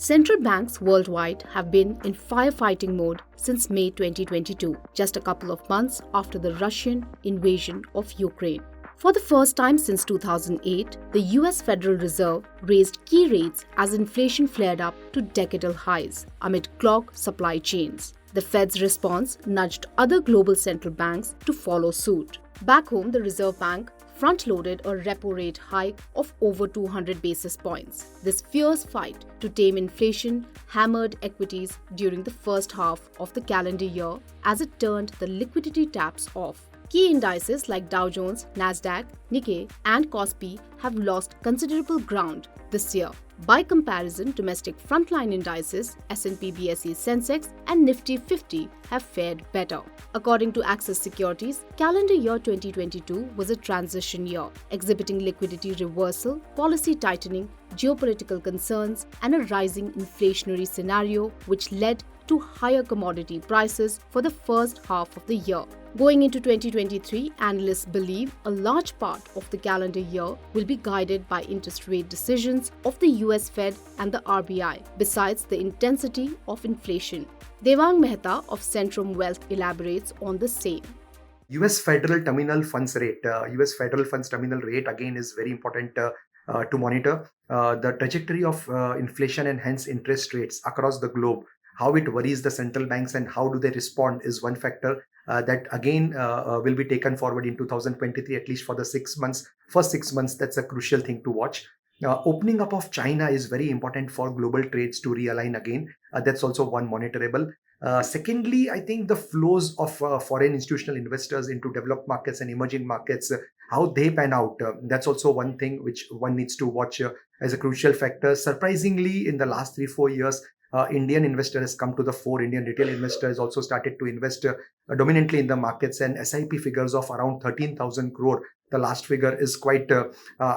Central banks worldwide have been in firefighting mode since May 2022, just a couple of months after the Russian invasion of Ukraine. For the first time since 2008, the US Federal Reserve raised key rates as inflation flared up to decadal highs amid clogged supply chains. The Fed's response nudged other global central banks to follow suit. Back home, the Reserve Bank front-loaded a repo rate hike of over 200 basis points. This fierce fight to tame inflation hammered equities during the first half of the calendar year as it turned the liquidity taps off. Key indices like Dow Jones, Nasdaq, Nikkei, and Kospi have lost considerable ground this year. By comparison, domestic frontline indices S&P BSE Sensex and Nifty 50 have fared better. According to Axis Securities, calendar year 2022 was a transition year, exhibiting liquidity reversal, policy tightening, geopolitical concerns, and a rising inflationary scenario which led to higher commodity prices for the first half of the year. Going into 2023, analysts believe a large part of the calendar year will be guided by interest rate decisions of the US Fed and the RBI, besides the intensity of inflation. Devang Mehta of Centrum Wealth elaborates on the same. US Federal Terminal Funds Rate. US Federal Funds Terminal Rate again is very important to monitor. The trajectory of inflation and hence interest rates across the globe, how it worries the central banks and how do they respond is one factor that again will be taken forward in 2023, at least for the first 6 months. That's a crucial thing to watch. Opening up of China is very important for global trades to realign again. That's also one monitorable. Secondly, I think the flows of foreign institutional investors into developed markets and emerging markets, how they pan out, that's also one thing which one needs to watch as a crucial factor. Surprisingly, in the last 3-4 years, Indian investor has come to the fore. Indian retail investor has also started to invest dominantly in the markets, and SIP figures of around 13,000 crore. The last figure is quite a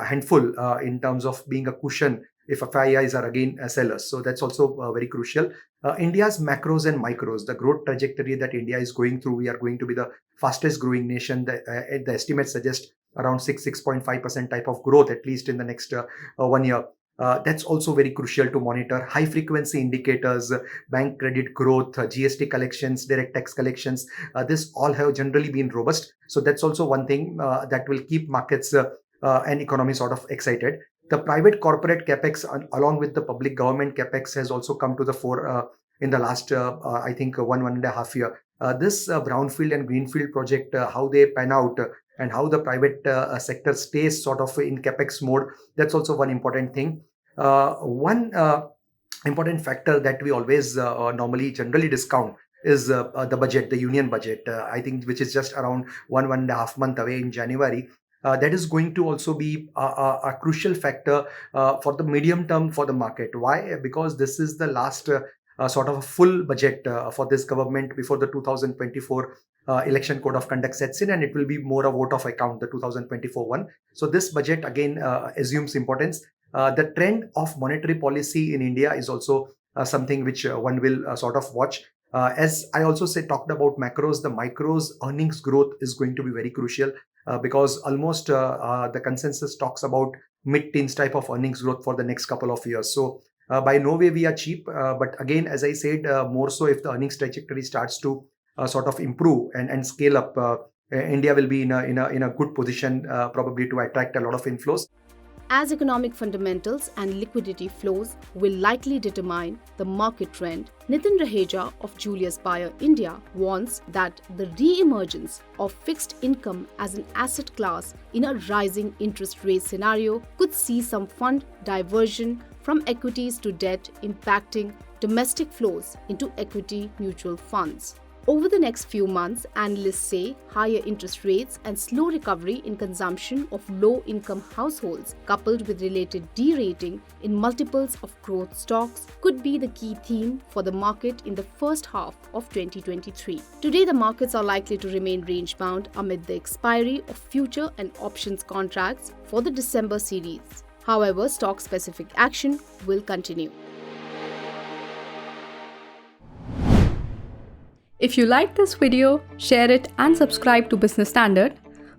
handful in terms of being a cushion if FIIs are again sellers. So that's also very crucial. India's macros and micros, the growth trajectory that India is going through, we are going to be the fastest growing nation. The estimates suggest around 6.5% type of growth, at least in the next 1 year. That's also very crucial to monitor. High frequency indicators, bank credit growth, GST collections, direct tax collections, this all have generally been robust. So that's also one thing that will keep markets and economy sort of excited. The private corporate capex along with the public government capex has also come to the fore in the last, I think, 1.5 year. This brownfield and greenfield project, how they pan out and how the private sector stays sort of in capex mode, that's also one important thing. One important factor that we always normally generally discount is the budget, the union budget, I think, which is just around 1.5 months away in January. That is going to also be a crucial factor for the medium term for the market. Why? Because this is the last sort of a full budget for this government before the 2024 election code of conduct sets in, and it will be more a vote of account, the 2024 one. So this budget again assumes importance. The trend of monetary policy in India is also something which one will sort of watch. As I also talked about macros, the micros earnings growth is going to be very crucial because almost the consensus talks about mid-teens type of earnings growth for the next couple of years. So by no way we are cheap, but again, as I said, more so if the earnings trajectory starts to sort of improve and scale up, India will be in a good position probably to attract a lot of inflows. As economic fundamentals and liquidity flows will likely determine the market trend, Nitin Raheja of Julius Baer India warns that the re-emergence of fixed income as an asset class in a rising interest rate scenario could see some fund diversion from equities to debt, impacting domestic flows into equity mutual funds. Over the next few months, analysts say higher interest rates and slow recovery in consumption of low-income households, coupled with related derating in multiples of growth stocks, could be the key theme for the market in the first half of 2023. Today, the markets are likely to remain range-bound amid the expiry of future and options contracts for the December series. However, stock-specific action will continue. If you like this video, share it and subscribe to Business Standard.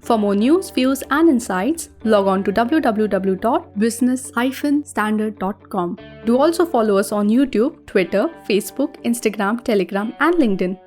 For more news, views, and insights, log on to www.business-standard.com. Do also follow us on YouTube, Twitter, Facebook, Instagram, Telegram, and LinkedIn.